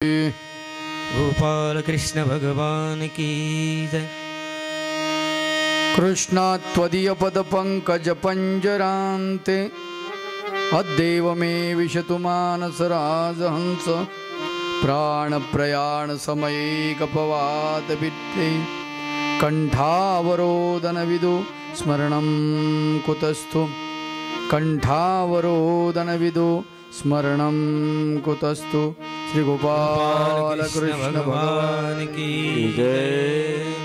गोपाल कृष्ण भगवान की जय। कृष्णा त्वदीय पद पंकज पंजरान्ते अद्यैव मे विशतु मानस राजहंस प्राण प्रयाण समये कपवाद विद्ये कंठावरोदन विदु स्मरणं कुतस्थु कंठावरोदन विदु स्मरणं कुतस्तु। श्री गोपाल कृष्ण भगवान की जय।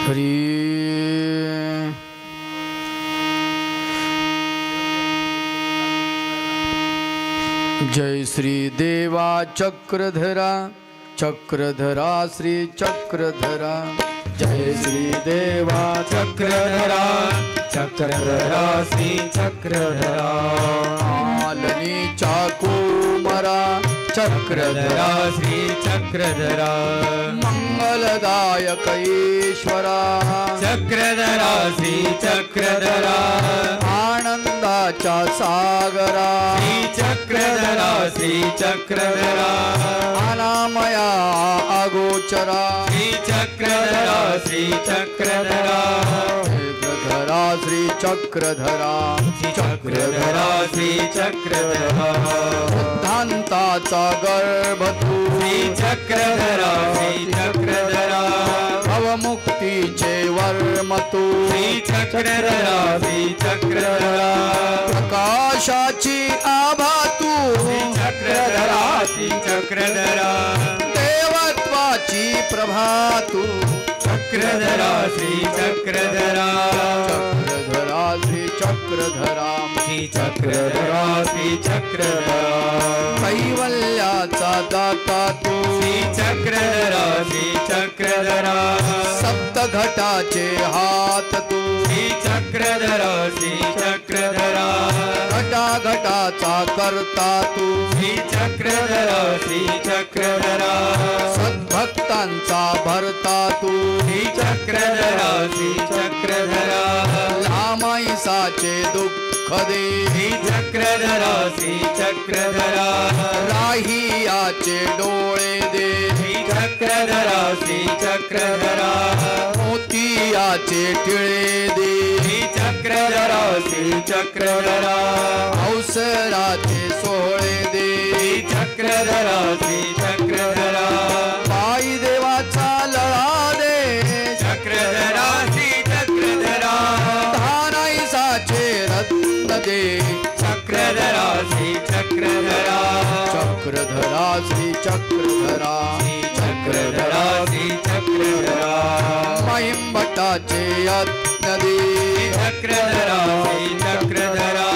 हरि जय श्री देवा चक्रधरा चक्रधरा श्री चक्रधरा जय श्री देवा चक्रधरा चक्रधरा श्री चक्रधरा आलनी चाकुमरा चक्रधरा श्री चक्रधरा मंगलदायक ईश्वरा चक्रधरा श्री चक्रधरा आनंदाचा सागरा श्री चक्रधरा श्री चक्रधरा अनामया अगोचरा श्री चक्रधरा श्री चक्रधरा चक्रधरा श्री चक्रधरा चक्रधरा श्री चक्रधरा बुद्धांताचा गर्भ तू श्री चक्रधरा श्री चक्रधरा भवमुक्तीचे वर्म तू श्री चक्रधरा श्री चक्रधरा प्रकाशाची आभा तू श्री चक्रधरा श्री चक्रधरा देवत्वाची प्रभा तू चक्रधरा श्री चक्रधरा चक्रधरा श्री चक्रधरा श्री चक्रधरा श्री चक्रधरा कैवल्याचा दाता तू श्री चक्रधरा श्री चक्रधरा सप्तघटाचे हात तू श्री चक्रधरा श्री चक्रधरा घटाघटाचा करता तू श्री चक्रधरा श्री चक्रधरा सद्भक्तांचा भरता तू श्री चक्रधरा श्री चक्रधरा लामाईसाचे दुःख दे श्री चक्रधरा श्री चक्रधरा राहियाचे डोळे दे श्री चक्रधरा श्री चक्रधरा मोतियाचे टिळे दे श्री चक्रधरा श्री चक्रधरा अवसराचे सोहळे दे श्री चक्रधरा श्री चक्रधरा पायी देवाचा लळा दे चक्रधरा श्री चक्रधरा धानाईसाचे रत्न दे चक्रधरा श्री चक्रधरा चक्रधरा श्री चक्रधरा चक्रधरा श्री चक्रधरा महिमभटाचे यत्न दे चक्रधरा श्री चक्रधरा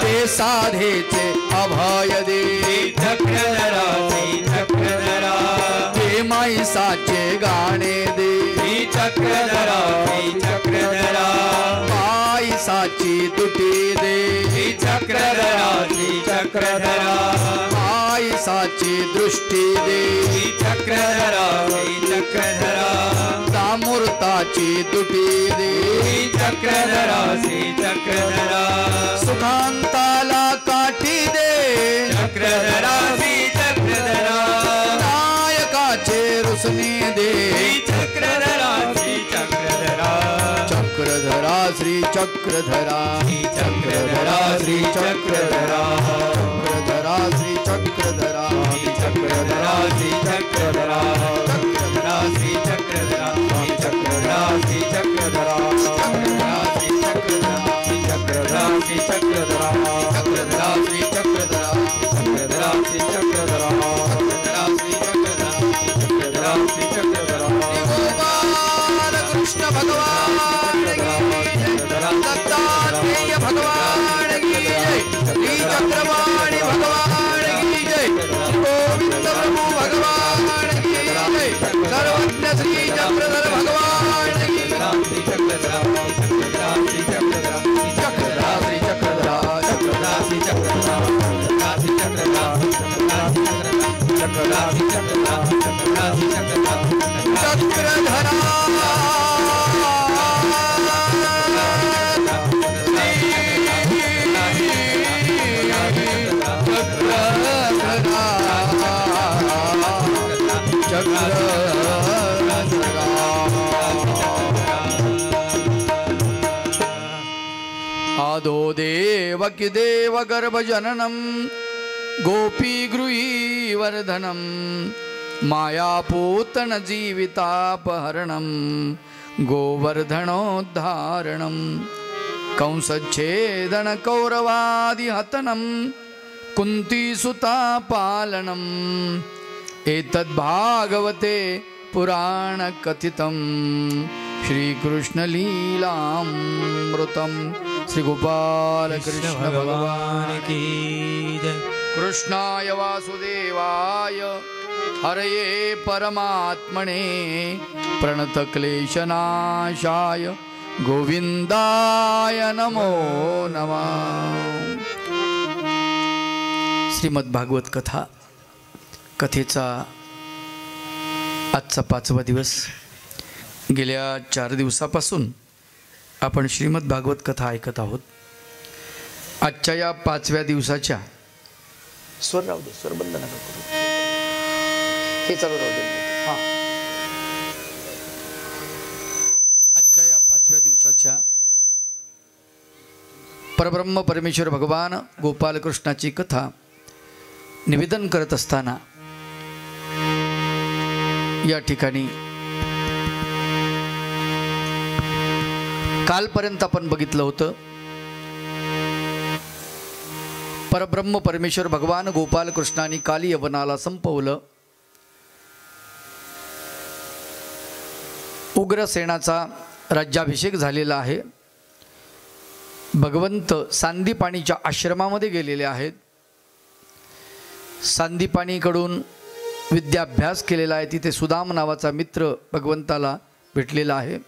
ते साधेचे अभय दे चक्रधरा श्री चक्रधरा ते माईसाचे गाणे दे श्री चक्रधरा श्री चक्रधरा माईसाची दुटी दे श्री चक्रधरा श्री चक्रधरा माईसाची दृष्टी दे श्री चक्रधरा श्री चक्रधरा दामूर्ताची दुटी दे श्री चक्रधरा श्री चक्रधरा सुखांताला काठी दे चक्रधरा श्री चक्रधरा नायकाचे रुसने दे श्री चक्रधरा श्री चक्रधरा चक्रधरा श्री चक्रधरा चक्रधरा श्री चक्रधरा चक्रधरा श्री चक्रधरा चक्रधरा श्री चक्रधरा चक्रधरा श्री चक्रधरा चक्रधरा श्री चक्रधरा चक्रधरा श्री चक्रधरा चक्रधरा श्री चक्रधरा चक्रधरा श्री चक्रधरा चक्रधरा श्री चक्रधरा चक्रधरा श्री चक्रधरा चक्रधरा श्री चक्रधरा गोपाल कृष्ण भगवान की जय। दत्तात्रेय भगवान की जय। श्री चक्रवाणी भगवान की जय। गोविंद प्रभु भगवान की जय। सर्वज्ञ श्री चक्रधर भगवान की जय। चक्रधरा श्री चक्रधरा चक्रधरा श्री चक्रधरा चक्रधरा श्री चक्रधरा चक्रधरा श्री चक्रधरा चक्रधरा श्री चक्रधरा चक्रधरा श्री चक्रधरा चक्रधरा चक्रधरा देवकी देव गर्भजननं गोपीगृही वर्धनं मायापूतन जीवितापहरणं गोवर्धनोद्धारणं कंसच्छेदन कौरवादिहतनं कुन्तीसुतापालनम् एतद्भागवते पुराणकथितं श्रीकृष्णलीलामृतं श्रीगोपालकृष्ण भगवान की जय। कृष्णाय वासुदेवाय हरये परमात्मने प्रणतक्लेशनाशाय गोविंदाय नमो नमः। श्रीमद्भागवत कथा कथेचा आजचा 5वा दिवस। गेल्या 4 दिवसापासून आपण श्रीमद्भागवत कथा ऐकत आहोत। आजच्या या 5व्या दिवसाच्या स्वर राहू दे, स्वर बंद नका करू, हे चालू राहू दे। हां, आजच्या या 5व्या दिवसाच्या परब्रह्म परमेश्वर भगवान गोपालकृष्णाची कथा निवेदन करत असताना या ठिकाणी कालपर्यंत आपण बघितलं होतं, परब्रह्म परमेश्वर भगवान गोपालकृष्णाने काल यवनाला संपवलं। उग्रसेनाचा राज्याभिषेक झालेला आहे। भगवंत सांदीपाणीच्या आश्रमामध्ये गेलेले आहेत। सांदीपाणीकडून विद्याभ्यास केलेला आहे। तिथे सुदाम नावाचा मित्र भगवंताला भेटलेला आहे।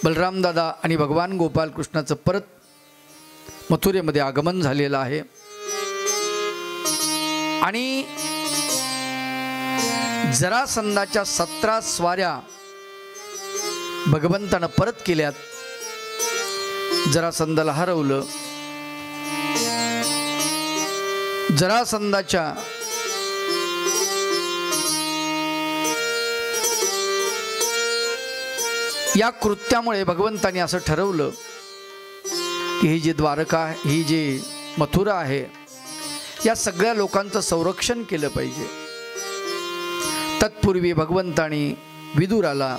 बलराम दादा आणि भगवान गोपालकृष्णाचं परत मथुरेमध्ये आगमन झालेलं आहे आणि जरासंधाच्या 17 स्वाऱ्या भगवंतानं परत केल्यात। जरासंधाला हरवलं। जरासंधाच्या या कृत्यामुळे भगवंताने असं ठरवलं की ही जी द्वारका, ही जी मथुरा आहे, या सगळ्या लोकांचं संरक्षण केलं पाहिजे। तत्पूर्वी भगवंताने विदुराला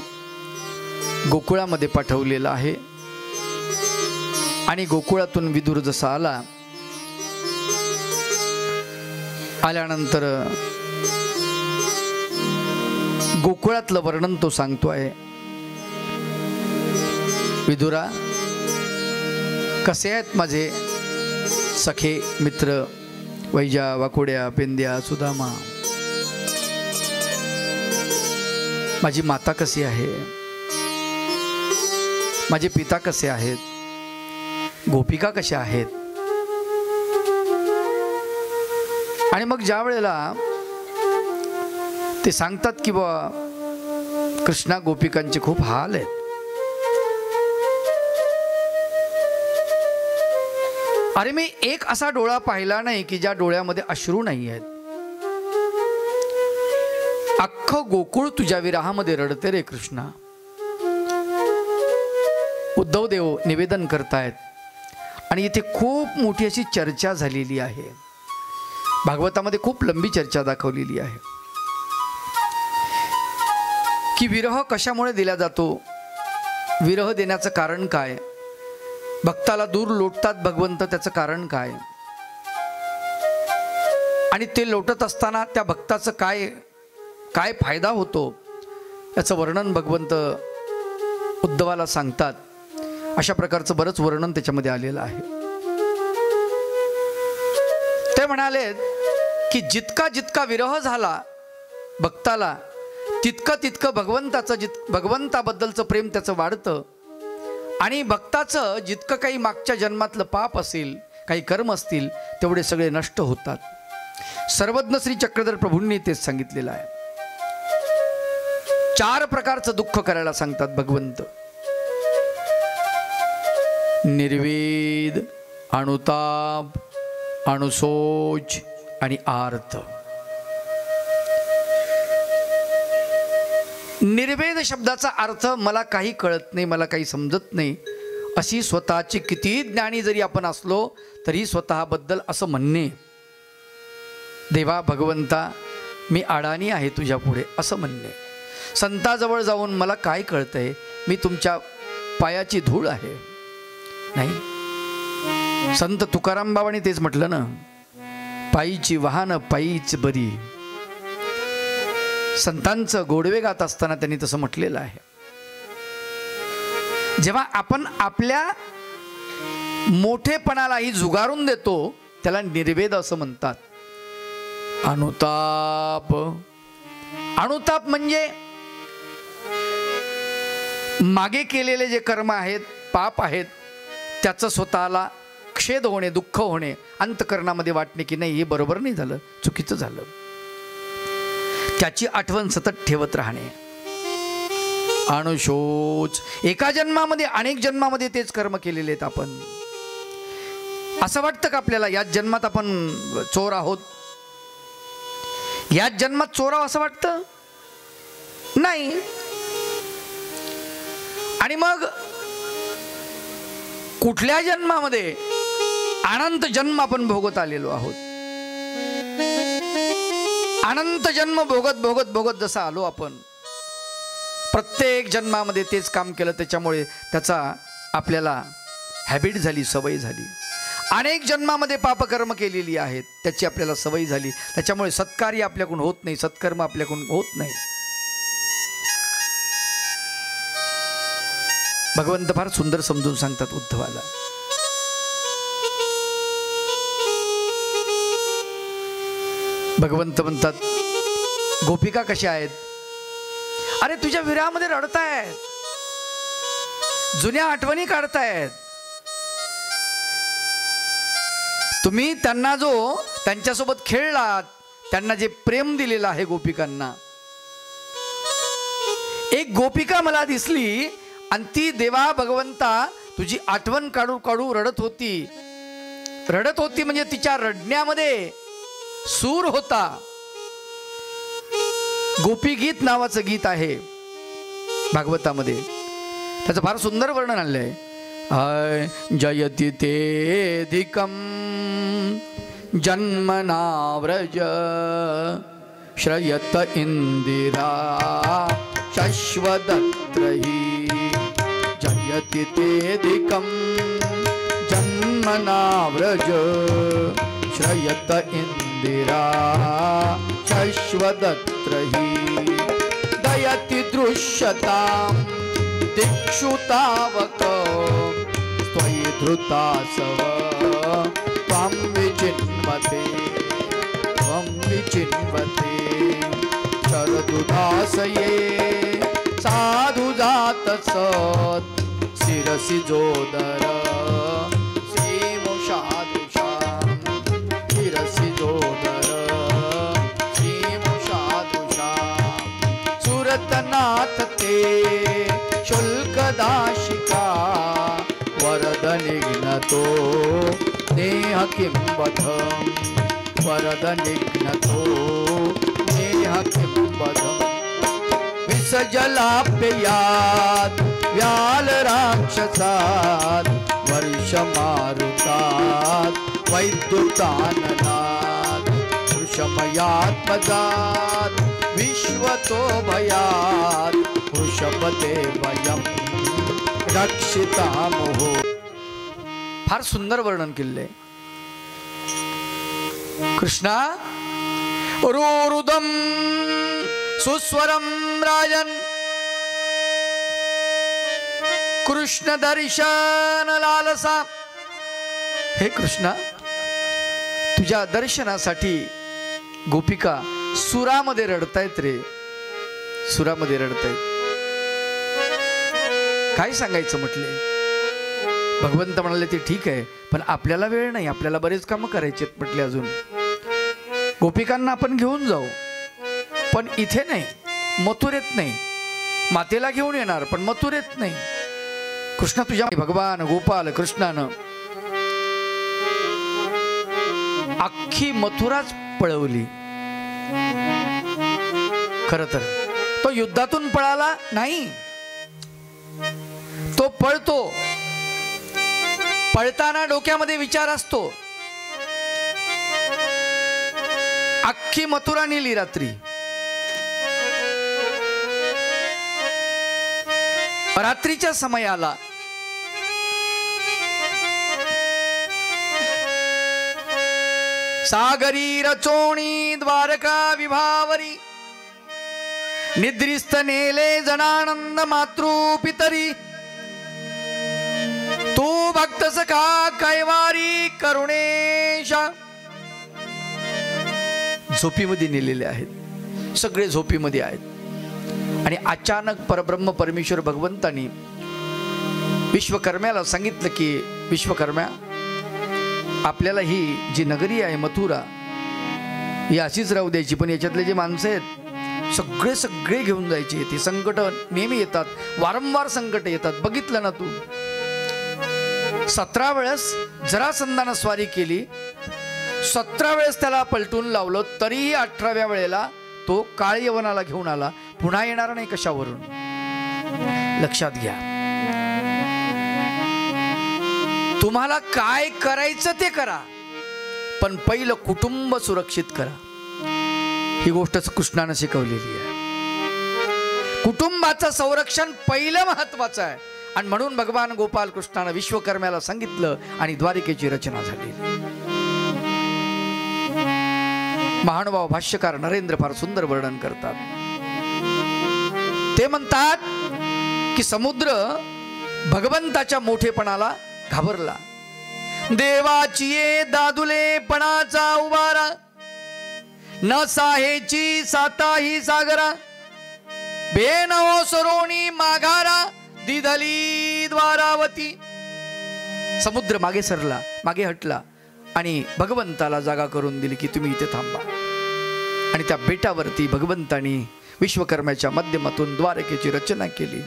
गोकुळामध्ये पाठवलेलं आहे आणि गोकुळातून विदुर जसा आल्यानंतर गोकुळातलं वर्णन तो सांगतो आहे। विदुरा, कसे आहेत माझे सखे मित्र वैजा, वाकुड्या, पेंद्या, सुदामा? माझी माता कशी आहे? माझे पिता कसे आहेत? गोपिका कशा आहेत? आणि मग ज्या वेळेला ते सांगतात की बा कृष्णा, गोपिकांचे खूप हाल आहेत, अरे मी एक असा डोळा पाहिला नाही की ज्या डोळ्यामध्ये अश्रू नाही आहेत। अख्खं गोकुळ तुझ्या विराहामध्ये रडते रे कृष्णा। उद्धव देव निवेदन करतायत आणि इथे खूप मोठी अशी चर्चा झालेली आहे। भागवतामध्ये खूप लंबी चर्चा दाखवलेली आहे की विरह कशामुळे दिला जातो, विरह देण्याचं कारण काय, भक्ताला दूर लोटतात भगवंत, त्याचं कारण काय, आणि ते लोटत असताना त्या भक्ताचं काय काय फायदा होतो याचं वर्णन भगवंत उद्धवाला सांगतात। अशा प्रकारचं बरंच वर्णन त्याच्यामध्ये आलेलं आहे। ते म्हणाले की जितका जितका विरह झाला भक्ताला, तितकं तितकं भगवंताबद्दलचं प्रेम त्याचं वाढतं आणि भक्ताचं जितकं काही मागच्या जन्मातलं पाप असेल, काही कर्म असतील, तेवढे सगळे नष्ट होतात। सर्वज्ञ श्री चक्रधर प्रभूंनी तेच सांगितलेलं आहे। 4 प्रकारचं दुःख करायला सांगतात भगवंत, निर्वेद, अनुताप, अनुशोच आणि आर्त। निर्वेद शब्दाचा अर्थ मला काही कळत नाही, मला काही समजत नाही अशी स्वतःची किती ज्ञानी जरी आपण असलो तरी स्वतःबद्दल असं म्हणणे, देवा भगवंता मी अडाणी आहे तुझ्या पुढे, असं म्हणणे. संताजवळ जाऊन मला काय कळतंय, मी तुमच्या पायाची धूळ आहे. नाही, संत तुकाराम बाबांनी तेच म्हटलं ना, पायीची वाहन पायीच बरी. संतांचं गोडवे गात असताना त्यांनी तसं म्हटलेलं आहे. जेव्हा आपण आपल्या मोठेपणालाही जुगारून देतो त्याला निर्वेद असं म्हणतात. अनुताप, अनुताप म्हणजे मागे केलेले जे कर्म आहेत, पाप आहेत, त्याचं स्वतःला खेद होणे, दुःख होणे, अंतकरणामध्ये वाटणे की नाही हे बरोबर नाही झालं, चुकीचं झालं, त्याची आठवण सतत ठेवत राहणे. अनुशोच, एका जन्मामध्ये अनेक जन्मामध्ये तेच कर्म केलेले आहेत आपण. असं वाटतं का आपल्याला याच जन्मात आपण चोर आहोत, याच जन्मात चोराव असं वाटतं? नाही. आणि मग कुठल्या जन्मामध्ये अनंत जन्म आपण भोगत आलेलो आहोत. अनंत जन्म भोगत भोगत भोगत जसं आलो आपण, प्रत्येक जन्मामध्ये तेच काम केलं, त्याच्यामुळे त्याचा आपल्याला हॅबिट झाली, सवय झाली. अनेक जन्मामध्ये पापकर्म केलेली आहेत, त्याची आपल्याला सवय झाली, त्याच्यामुळे सत्कार्य आपल्याकडून होत नाही, सत्कर्म आपल्याकडून होत नाही. भगवंत फार सुंदर समजून सांगतात उद्धवाला. भगवंत म्हणतात, गोपिका कशा आहेत? अरे तुझ्या विरहामध्ये रडतायत, जुन्या आठवणी काढतायत. तुम्ही त्यांना जो त्यांच्यासोबत खेळलात, त्यांना जे प्रेम दिलेलं आहे गोपिकांना. एक गोपिका मला दिसली आणि ती देवा भगवंता तुझी आठवण काढू काढू रडत होती. रडत होती म्हणजे तिच्या रडण्यामध्ये सूर होता. गोपी गीत नावाचं गीत आहे भागवतामध्ये, त्याचं फार सुंदर वर्णन आलंय. जयति तेधिकं जन्मनाव्रज श्रयत इंदिरा शश्वदत्रहि. जयति तेधिकं जन्मनाव्रज श्रयत इंदिरा शश्वदत्रहि. दयति दृश्यतां दिक्षु तावक त्वयि धृतासव त्वं विचिन्वते शरदुदासये साधु जात सत् शिरसि जोदर श्रीमुषादुषां शिरसि जोदर श्रीमुषादुषां सुरतनाथ ते शुल्कदाशिका वरद निघ्नतो नेह किं वधं. वरद निघ्नतो नेह किं वधं. विसजलाप्ययात् व्याल राक्षसात् वर्षमारुतात् वैद्युताननात् वृषमयात्मजात् विश्वतो भयात् वृषपते वयं रक्षितामहो. फार सुंदर वर्णन केले. कृष्णा रुरुदम सुस्वरम राजन कृष्ण दर्शन लालसा. हे कृष्णा, तुझ्या दर्शनासाठी गोपिका सुरामध्ये रडतायत रे, सुरामध्ये रडतायत. काय सांगायचं म्हटले. भगवंत म्हणाले ते ठीक आहे, पण आपल्याला वेळ नाही, आपल्याला बरेच कामं करायचे म्हटले. अजून गोपिकांना आपण घेऊन जाऊ, पण इथे नाही, मथुरेत नाही. मातेला घेऊन येणार पण मथुरेत नाही. कृष्ण तुझ्या भगवान गोपाल कृष्णानं अख्खी मथुराच पळवली. खर तर तो युद्धातून पळाला नाही, तो पळतो पळताना डोक्यामध्ये विचार असतो, अख्खी मथुरा नेली रात्री, रात्रीच्या समयाला सागरी रचोणी द्वारका विभावरी, निद्रिस्त नेले जनानंद मातृ पितरी, तू भक्त सखा कैवारी करुणेशा. झोपीमध्ये नेलेले आहेत, सगळे झोपीमध्ये आहेत. आणि अचानक परब्रह्म परमेश्वर भगवंतानी विश्वकर्म्याला सांगितलं की विश्वकर्म्या, आपल्याला ही जी नगरी आहे मथुरा ही अशीच राहू द्यायची, पण याच्यातले जे माणसं आहेत सगळे सगळे घेऊन जायचे. ते संकट नेहमी येतात, वारंवार संकट येतात. बघितलं ना तू, 17 वेळेस जरासंधानं स्वारी केली, 17 वेळेस त्याला पलटून लावलं, तरीही 18व्या वेळेला तो काळ यवनाला घेऊन आला. पुन्हा येणार नाही कशावरून? लक्षात घ्या, तुम्हाला काय करायचं ते करा, पण पहिलं कुटुंब सुरक्षित करा. ही गोष्ट कृष्णानं शिकवलेली आहे. कुटुंबाचं संरक्षण पहिलं महत्वाचं आहे. आणि म्हणून भगवान गोपाल कृष्णानं विश्वकर्म्याला सांगितलं आणि द्वारिकेची रचना झाली. महानुभाव भाष्यकार नरेंद्र फार सुंदर वर्णन करतात. ते म्हणतात की समुद्र भगवंताच्या मोठेपणाला घाबरला. देवाची ये दादुलेपणाचा उभारा, न साहेची साताही सागरा, बेन ओसरोणी माघारा, दिधली द्वारावती. समुद्र मागे सरला, मागे हटला आणि भगवंताला जागा करून दिली की तुम्ही इथे थांबा. आणि त्या बेटावरती भगवंतानी विश्वकर्म्याच्या माध्यमातून द्वारकेची रचना केली.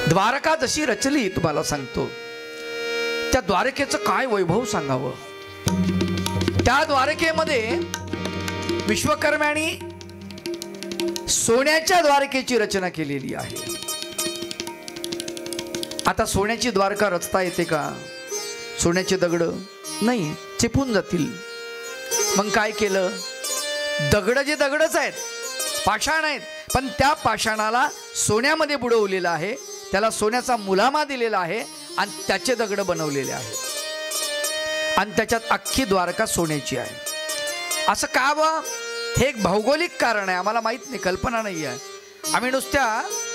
द्वारका जशी रचली तुम्हाला सांगतो, त्या द्वारकेचं काय वैभव सांगावं. त्या द्वारकेमध्ये विश्वकर्म्यानी सोन्याच्या द्वारकेची रचना केलेली आहे. आता सोन्याची द्वारका रचता येते का? सोन्याचे दगड नाही, चेपून जातील. मग काय केलं? दगड जे दगडच आहेत, पाषाण आहेत, पण त्या पाषाणाला सोन्यामध्ये बुडवलेलं आहे, त्याला सोन्याचा मुलामा दिलेला आहे आणि त्याचे दगड बनवलेले आहेत आणि त्याच्यात अख्खी द्वारका सोन्याची आहे. असं का बा? हे एक भौगोलिक कारण आहे, आम्हाला माहित नाही, कल्पना नाही आहे. आम्ही नुसत्या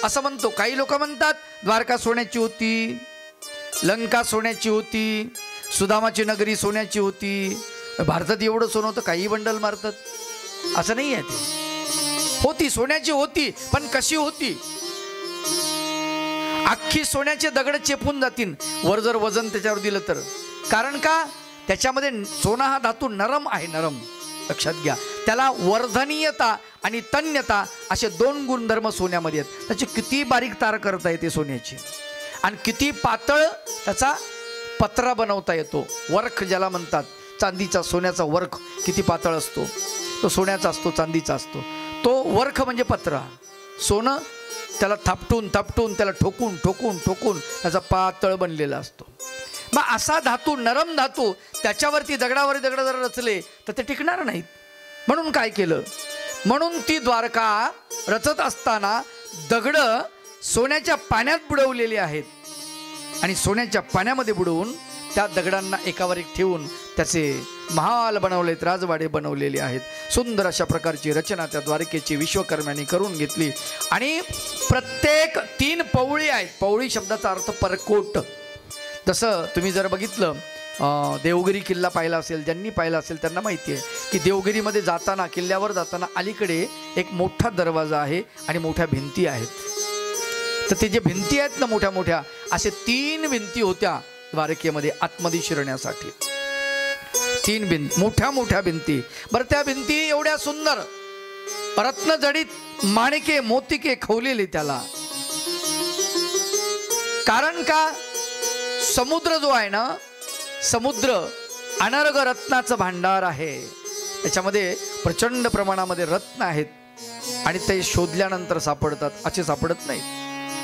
असं म्हणतो. काही लोक म्हणतात द्वारका सोन्याची होती, लंका सोन्याची होती, सुदामाची नगरी सोन्याची होती. भारतात एवढं सोनं होतं, काही बंडल मारतात. असं नाही आहे. ते होती, सोन्याची होती, पण कशी होती? अख्खी सोन्याचे दगड चेपून जातील वर जर वजन त्याच्यावर दिलं तर. कारण का? त्याच्यामध्ये सोना हा धातू नरम आहे, नरम. लक्षात घ्या, त्याला वर्धनीयता आणि तन्यता असे 2 गुणधर्म सोन्यामध्ये आहेत. त्याची किती बारीक तार करता येते सोन्याची, आणि किती पातळ त्याचा पत्रा बनवता येतो. वर्ख ज्याला म्हणतात, चांदीचा सोन्याचा वर्ख किती पातळ असतो, तो सोन्याचा असतो, चांदीचा असतो. तो वर्ख म्हणजे पत्रा. सोनं त्याला थापटून थापटून, त्याला ठोकून ठोकून ठोकून त्याचा पातळ बनलेला असतो. मग असा धातू, नरम धातू, त्याच्यावरती दगडावर दगड जर रचले तर ते टिकणार नाहीत. म्हणून काय केलं? म्हणून ती द्वारका रचत असताना दगड सोन्याच्या पाण्यात बुडवलेले आहेत आणि सोन्याच्या पाण्यामध्ये बुडवून त्या दगडांना एकावर एक ठेवून त्याचे महाल बनवलेत, राजवाडे बनवलेले आहेत. सुंदर अशा प्रकारची रचना त्या द्वारकेची विश्वकर्म्यांनी करून घेतली. आणि प्रत्येक 3 पवळी आहेत. पवळी शब्दाचा अर्थ परकोट. जसं तुम्ही जर बघितलं, देवगिरी किल्ला पाहिला असेल, ज्यांनी पाहिला असेल त्यांना माहिती आहे की देवगिरीमध्ये जाताना, किल्ल्यावर जाताना अलीकडे एक मोठा दरवाजा आहे आणि मोठ्या भिंती आहेत. तर ते जे भिंती आहेत ना मोठ्या मोठ्या, असे 3 भिंती होत्या द्वारकेमध्ये आतमध्ये शिरण्यासाठी. 3 भिंती, मोठ्या मोठ्या भिंती. बरं, त्या भिंती एवढ्या सुंदर रत्नजडित माणिके मोतिके खवलेले त्याला. कारण का? समुद्र जो आहे ना, समुद्र अनर्ग रत्नाचं भांडार आहे. त्याच्यामध्ये प्रचंड प्रमाणामध्ये रत्न आहेत आणि ते शोधल्यानंतर सापडतात, असे सापडत नाही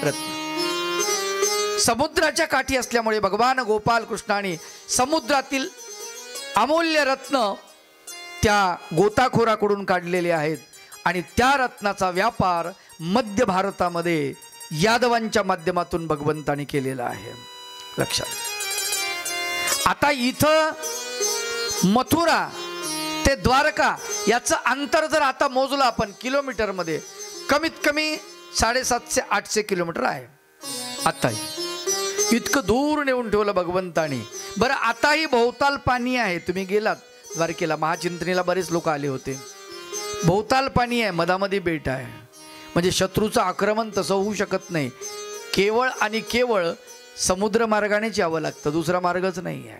रत्न. समुद्राच्या काठी असल्यामुळे भगवान गोपाल कृष्णाने समुद्रातील अमूल्य रत्न त्या गोताखोराकडून काढलेले आहेत आणि त्या रत्नाचा व्यापार मध्य भारतामध्ये यादवांच्या माध्यमातून भगवंताने केलेला आहे. लक्षात. आता इथं मथुरा ते द्वारका याचं अंतर जर आता मोजलं आपण किलोमीटरमध्ये, कमीत कमी 750-800 किलोमीटर आहे. आता इतकं दूर नेऊन ठेवलं भगवंतानी. बरं, आताही भोवताल पाणी आहे. तुम्ही गेलात द्वारकेला, महाचिंतनीला बरेच लोक आले होते. भोवताल पाणी आहे, मधामध्ये बेट आहे. म्हणजे शत्रूचं आक्रमण तसं होऊ शकत नाही. केवळ आणि केवळ समुद्र मार्गानेच यावं लागतं, दुसरा मार्गच नाही आहे.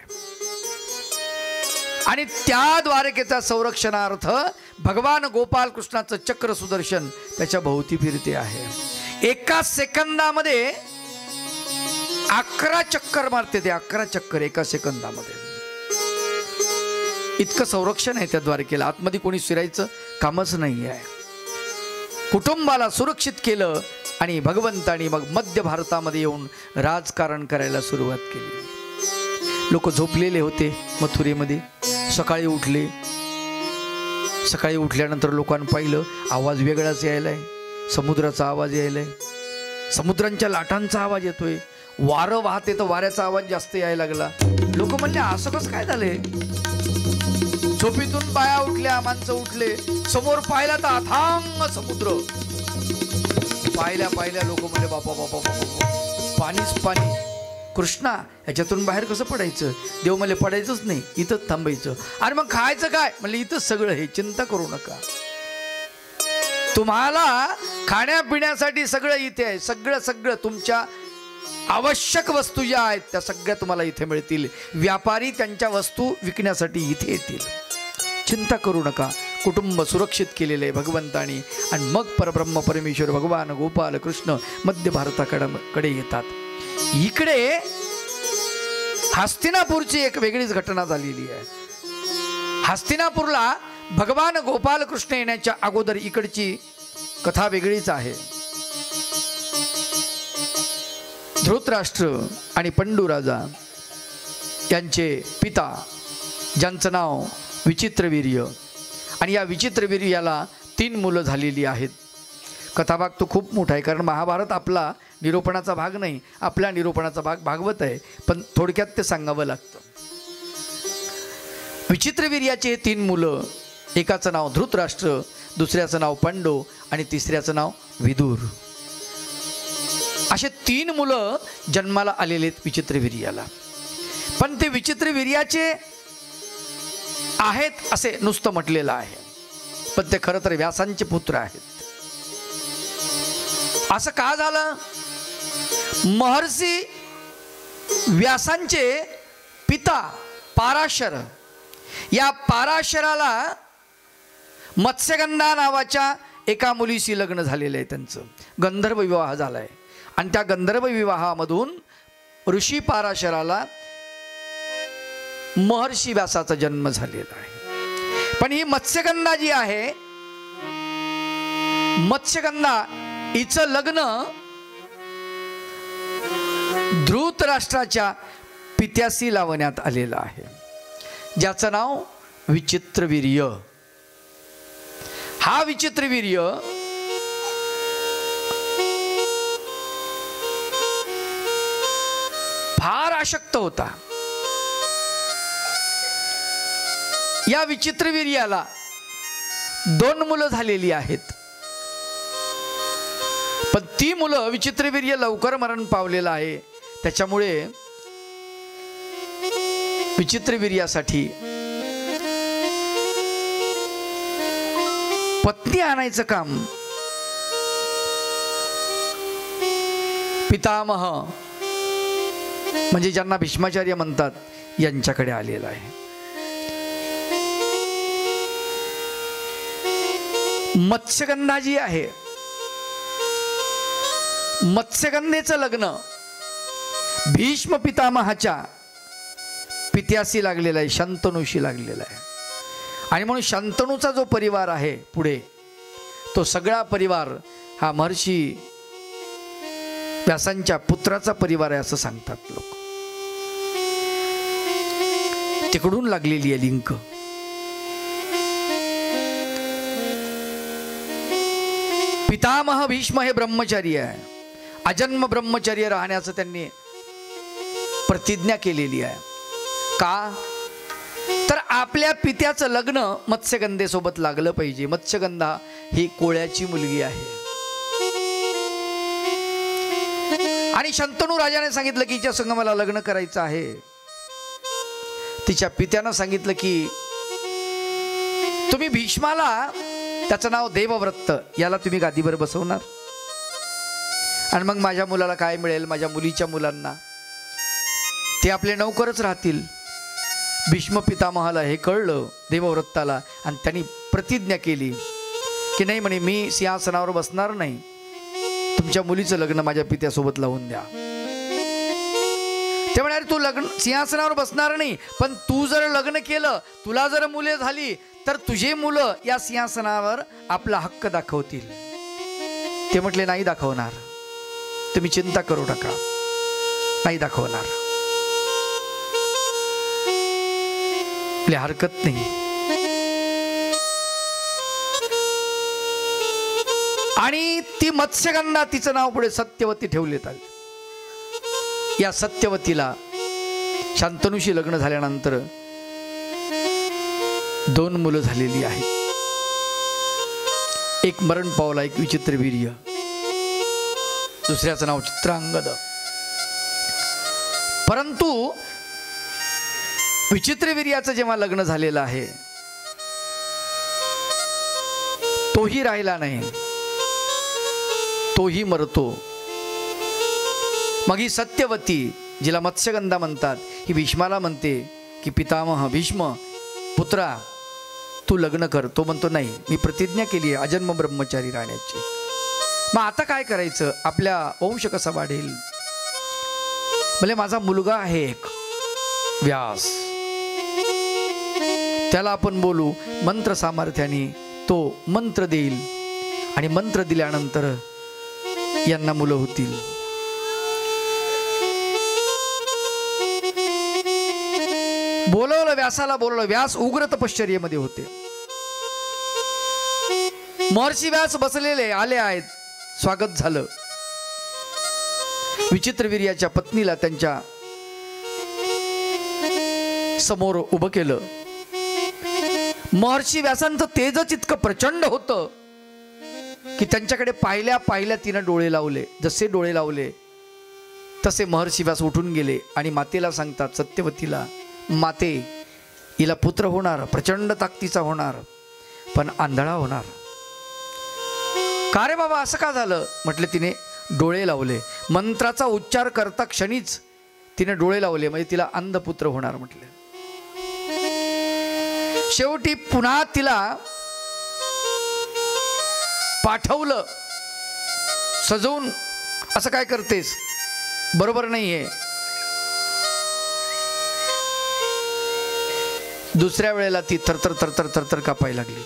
आणि त्या द्वारकेचा संरक्षणार्थ भगवान गोपाल कृष्णाचं चक्र सुदर्शन त्याच्या भोवती फिरते आहे. एका सेकंदामध्ये 11 चक्कर मारते ते. 11 चक्कर एका सेकंदामध्ये. इतकं संरक्षण आहे त्या द्वारकेला. आतमध्ये कोणी शिरायचं कामच नाही आहे. कुटुंबाला सुरक्षित केलं आणि भगवंतानी मग मध्य भारतामध्ये येऊन राजकारण करायला सुरुवात केली. लोक झोपलेले होते मथुरेमध्ये. सकाळी उठले. सकाळी उठल्यानंतर लोकांनी पाहिलं आवाज वेगळाच यायलाय. समुद्राचा आवाज यायलाय, समुद्रांच्या लाटांचा आवाज येतोय. वारं वाहते तर वाऱ्याचा आवाज जास्त यायला लागला. लोक म्हणले असं कसं काय झालंय. झोपेतून बाया उठल्या, माणसं उठले. समोर पाहिला तर अथांग समुद्र. पाहिल्या लोक म्हणले बापा बापा बापा, पाणीच पाणी. कृष्णा, ह्याच्यातून बाहेर कसं पडायचं. देव म्हणले पडायचंच नाही, इथंच थांबायचं. आणि मग खायचं काय म्हणले, इथंच सगळं हे, चिंता करू नका. तुम्हाला खाण्यापिण्यासाठी सगळं इथे आहे. सगळं तुमच्या आवश्यक वस्तू ज्या आहेत त्या सगळ्या तुम्हाला इथे मिळतील. व्यापारी त्यांच्या वस्तू विकण्यासाठी इथे येतील. चिंता करू नका. कुटुंब सुरक्षित केलेले आहे भगवंतानी. आणि मग परब्रह्म परमेश्वर भगवान गोपाल कृष्ण मध्य भारताकडे येतात. इकडे हस्तिनापूरची एक वेगळीच घटना झालेली आहे. हस्तिनापूरला भगवान गोपाल कृष्ण येण्याच्या अगोदर इकडची कथा वेगळीच आहे. धृतराष्ट्र आणि पंडू राजा यांचे पिता, ज्यांचं नाव विचित्रवीर्य, आणि या विचित्रवीर्याला 3 मुलं झालेली आहेत. कथाभाग तो खूप मोठा आहे, कारण महाभारत आपला निरूपणाचा भाग नाही, आपला निरूपणाचा भाग भागवत आहे. पण थोडक्यात ते सांगावं लागतं. विचित्रवीर्याचे 3 मुलं, एकाचं नाव धृतराष्ट्र, दुसऱ्याचं नाव पांडू आणि तिसऱ्याचं नाव विदुर. असे 3 मुलं जन्माला आलेले आहेत विचित्रवीर्याला. पण ते विचित्रवीर्याचे आहेत असे नुसतं म्हटलेलं आहे, पण ते खरं तर व्यासांचे पुत्र आहेत. असं का झालं. महर्षी व्यासांचे पिता पाराशर, या पाराशराला मत्स्यगंधा नावाच्या एका मुलीशी लग्न झालेलं आहे. त्यांचं गंधर्व विवाह झालाय. आणि त्या गंधर्व विवाहामधून ऋषी पाराशराला महर्षी व्यासाचा जन्म झालेला आहे. पण ही मत्स्यगंधा जी आहे, मत्स्यगंधा हिचं लग्न धृतराष्ट्राच्या पित्याशी लावण्यात आलेलं आहे, ज्याचं नाव विचित्रवीर्य. हा विचित्रवीर्य फार आशक्त होता. या विचित्रवीर्याला 2 मुलं झालेली आहेत. पण ती मुलं, विचित्रवीर्य लवकर मरण पावलेलं आहे. त्याच्यामुळे विचित्रवीर्यासाठी पत्नी आणायचं काम पितामह, म्हणजे ज्यांना भीष्माचार्य म्हणतात, यांच्याकडे आलेला आहे. मत्स्यगंधा जी आहे, मत्स्यगंधेचं लग्न भीष्म पितामहाच्या पित्याशी लागलेला आहे, शंतनूशी लागलेला आहे. आणि म्हणून शंतनूचा जो परिवार आहे पुढे, तो सगळा परिवार हा महर्षी व्यासांच्या पुत्राचा परिवार आहे असं सांगतात लोक. तिकडून लागलेली आहे लिंक. पितामह भीष्म हे ब्रह्मचारी आहे. अजन्म ब्रह्मचर्य राहण्याचं त्यांनी प्रतिज्ञा केलेली आहे. का तर आपल्या पित्याचं लग्न मत्स्यगंधेसोबत लागलं पाहिजे. मत्स्यगंधा ही कोळ्याची मुलगी आहे. आणि शंतनू राजाने सांगितलं की हिच्या संग मला लग्न करायचं आहे. तिच्या पित्यानं सांगितलं की तुम्ही भीष्माला, त्याचं नाव देवव्रत, याला तुम्ही गादीवर बसवणार आणि मग माझ्या मुलाला काय मिळेल, माझ्या मुलीच्या मुलांना ते आपले नौकरच राहतील. भीष्म पितामहाला हे कळलं, देवव्रताला, आणि त्यांनी प्रतिज्ञा केली की नाही म्हणे, मी सिंहासनावर बसणार नाही, तुमच्या मुलीचं लग्न माझ्या पित्यासोबत लावून द्या. ते म्हणाले तू लग्न सिंहासनावर बसणार नाही, पण तू जर लग्न केलं, तुला जर मुले झाली तर तुझे मुलं या सिंहासनावर आपला हक्क दाखवतील. ते म्हटले नाही दाखवणार, तुम्ही चिंता करू नका, नाही दाखवणार. हरकत नाही. आणि ती मत्स्यगंधा, तिचं नाव पुढे सत्यवती ठेवलेत आले. या सत्यवतीला शांतनूशी लग्न झाल्यानंतर 2 मुलं झालेली आहेत. एक मरण पावला, एक विचित्रवीर्य, दुसऱ्याचं नाव चित्रांगद. परंतु विचित्रवीर्याचं जेव्हा लग्न झालेलं आहे तोही राहिला नाही, तोही मरतो. मग ही सत्यवती, जिला मत्स्यगंधा म्हणतात, ही भीष्माला म्हणते की पितामह भीष्म पुत्रा तू लग्न कर. तो म्हणतो नाही, मी प्रतिज्ञा केली आहे अजन्म ब्रह्मचारी राहण्याची. मग आता काय करायचं, आपल्या वंश कसा वाढेल. म्हणजे माझा मुलगा आहे एक व्यास, त्याला आपण बोलू, मंत्र सामर्थ्याने तो मंत्र देईल आणि मंत्र दिल्यानंतर यांना मुलं होतील. बोलवलं, व्यासाला बोलवलं. व्यास उग्र तपश्चर्येमध्ये होते. महर्षी व्यास बसलेले आले आहेत, स्वागत झालं. विचित्रवीर्याच्या पत्नीला त्यांच्या समोर उभं केलं. महर्षी व्यासांचं तेजच इतकं प्रचंड होतं की त्यांच्याकडे पाहिल्या पाहिल्या तिनं डोळे लावले. जसे डोळे लावले तसे महर्षी व्यास उठून गेले आणि मातेला सांगतात, सत्यवतीला, माते हिला पुत्र होणार, प्रचंड ताकदीचा होणार, पण आंधळा होणार. का रे बाबा, असं का झालं. म्हटले तिने डोळे लावले. मंत्राचा उच्चार करता क्षणीच तिने डोळे लावले, म्हणजे तिला अंधपुत्र होणार म्हटले. शेवटी पुन्हा तिला पाठवलं सजवून. असं काय करतेस, बरोबर नाहीये. दुसऱ्या वेळेला ती थरथर थरथर थरथर कापायला लागली.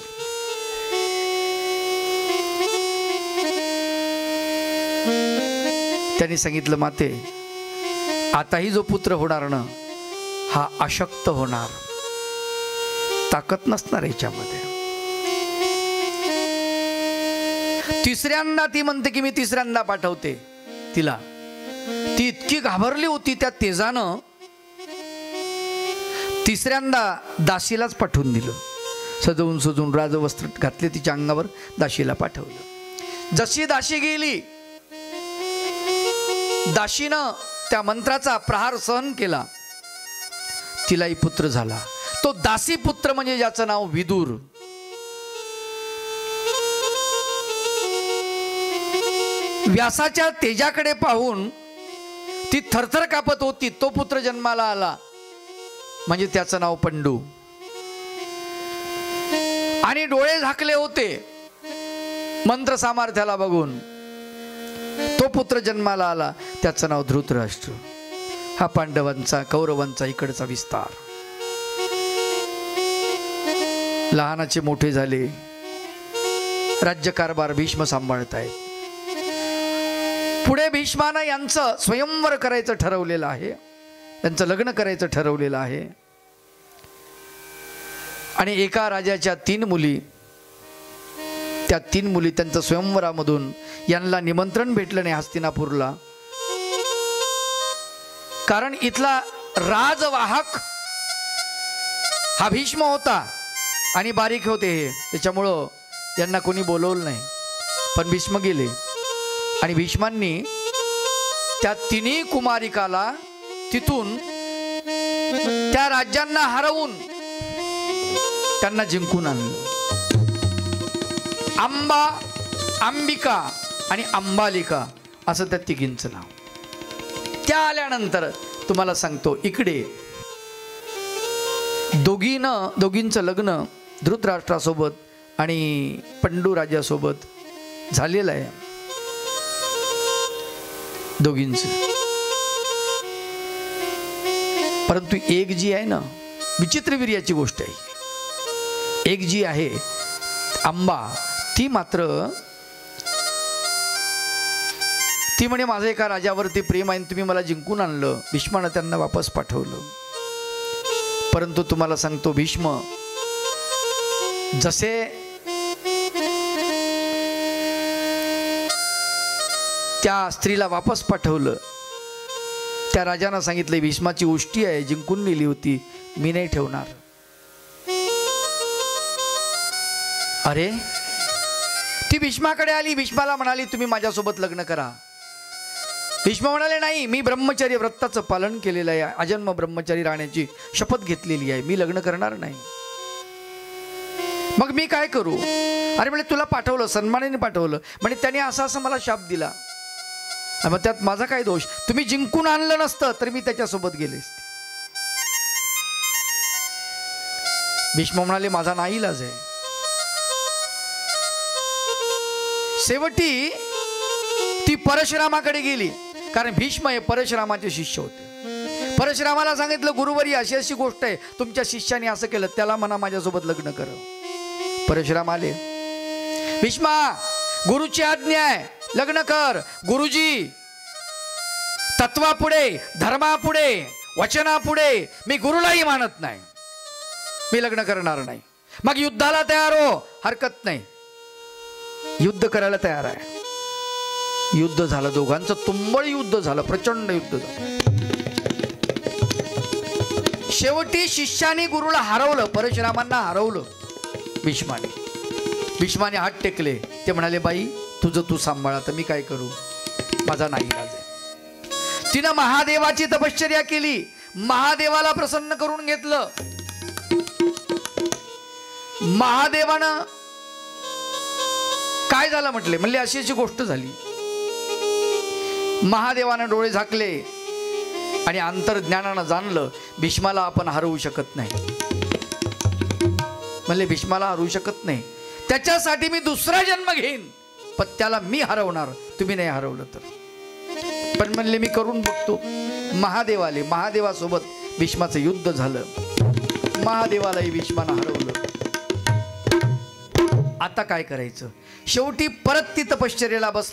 त्यांनी सांगितलं, माते आताही जो पुत्र होणार ना, हा अशक्त होणार, ताकद नसणार याच्यामध्ये. तिसऱ्यांदा ती म्हणते की मी तिसऱ्यांदा पाठवते तिला. ती इतकी घाबरली होती त्या तेजानं, तिसऱ्यांदा दासीलाच पाठवून दिलं. सजवून सजवून राजवस्त्र घातले तिच्या अंगावर, दासीला पाठवलं. जशी दासी गेली, दासीनं त्या मंत्राचा प्रहार सहन केला, तिलाही पुत्र झाला. तो दासी पुत्र म्हणजे ज्याचं नाव विदुर. व्यासाच्या तेजाकडे पाहून ती थरथर कापत होती. तो पुत्र जन्माला आला म्हणजे त्याचं नाव पंडू. आणि डोळे झाकले होते मंत्र सामर्थ्याला बघून. तो पुत्र जन्माला आला, त्याचं नाव धृतराष्ट्र. हा पांडवांचा, कौरवांचा इकडचा विस्तार. लहानाचे मोठे झाले, राज्यकारभार भीष्म सांभाळतायत. पुढे भीष्मानं यांचं स्वयंवर करायचं ठरवलेलं आहे, त्यांचं लग्न करायचं ठरवलेलं आहे. आणि एका राजाच्या 3 मुली, त्या 3 मुली त्यांचं स्वयंवरामधून यांना निमंत्रण भेटलं नाही हस्तिनापूरला. कारण इथला राजवाहक हा भीष्म होता आणि बारीक होते हे, त्याच्यामुळं यांना कोणी बोलवलं नाही. पण भीष्म गेले आणि भीष्मांनी त्या 3 कुमारिकाला तिथून त्या राज्यांना हरवून त्यांना जिंकून आणलं. अंबा, अंबिका आणि अंबालिका असं त्या 3घींचं नाव. त्या आल्यानंतर तुम्हाला सांगतो, इकडे दोघींचं लग्न धृतराष्ट्रासोबत आणि पंडू राजासोबत झालेलं आहे दोघींचं. परंतु एक जी आहे ना, विचित्र वीर्याची गोष्ट आहे, एक जी आहे अंबा, ती मात्र ती म्हणे माझं एका राजावरती प्रेम आहे, तुम्ही मला जिंकून आणलं. भीष्मानं त्यांना वापस पाठवलं. परंतु तुम्हाला सांगतो, भीष्म जसे त्या स्त्रीला वापस पाठवलं, त्या राजानं सांगितलं भीष्माची उष्टी आहे, जिंकून नेली होती, मी नाही ठेवणार. अरे, ती भीष्माकडे आली, भीष्माला म्हणाली तुम्ही माझ्यासोबत लग्न करा. भीष्म म्हणाले नाही, मी ब्रह्मचर्य व्रताचं पालन केलेलं आहे, अजन्म ब्रह्मचारी राहण्याची शपथ घेतलेली आहे, मी लग्न करणार नाही. मग मी काय करू? अरे म्हणजे तुला पाठवलं, सन्मानाने पाठवलं, म्हणजे त्याने असं असं मला शाप दिला, मग त्यात माझा काय दोष? तुम्ही जिंकून आणलं नसतं तर मी त्याच्यासोबत गेले असते. भीष्म म्हणाले माझा नाईलाज आहे. शेवटी ती परशुरामाकडे गेली, कारण भीष्म हे परशुरामाचे शिष्य होते. परशुरामाला सांगितलं गुरुवरी अशी अशी गोष्ट आहे, तुमच्या शिष्याने असं केलं, त्याला म्हणा माझ्यासोबत लग्न कर. परशुराम आले, भीष्मा गुरुची आज्ञा आहे, लग्न कर. गुरुजी, तत्वापुढे, धर्मापुढे, वचनापुढे मी गुरुलाही मानत नाही, मी लग्न करणार नाही. मग युद्धाला तयार हो, हरकत नाही, युद्ध करायला तयार आहे. युद्ध झालं, दोघांचं तुंबळ युद्ध झालं, प्रचंड युद्ध झालं. शेवटी शिष्याने गुरुला हरवलं, परशुरामांना हरवलं भीष्माने. भीष्माने हात टेकले, ते म्हणाले बाई तुझं तू सांभाळ, तर मी काय करू, माझा नाही इलाज आहे. तिनं महादेवाची तपश्चर्या केली, महादेवाला प्रसन्न करून घेतलं. महादेवानं काय झालं म्हटले, म्हणले अशी अशी गोष्ट झाली. महादेवानं डोळे झाकले आणि अंतर्ज्ञानानं जाणलं भीष्माला आपण हरवू शकत नाही. म्हणले भीष्माला हरवू शकत नाही, त्याच्यासाठी मी दुसरा जन्म घेईन, पण त्याला मी हरवणार, तुम्ही नाही हरवलं तर. पण म्हणले मी करून बघतो. महादेव आले, महादेवासोबत भीष्माचं युद्ध झालं, महादेवालाही भीष्मानं हरवलं. आता काय करायचं? शेवटी परत ती तपश्चर्येला बसली.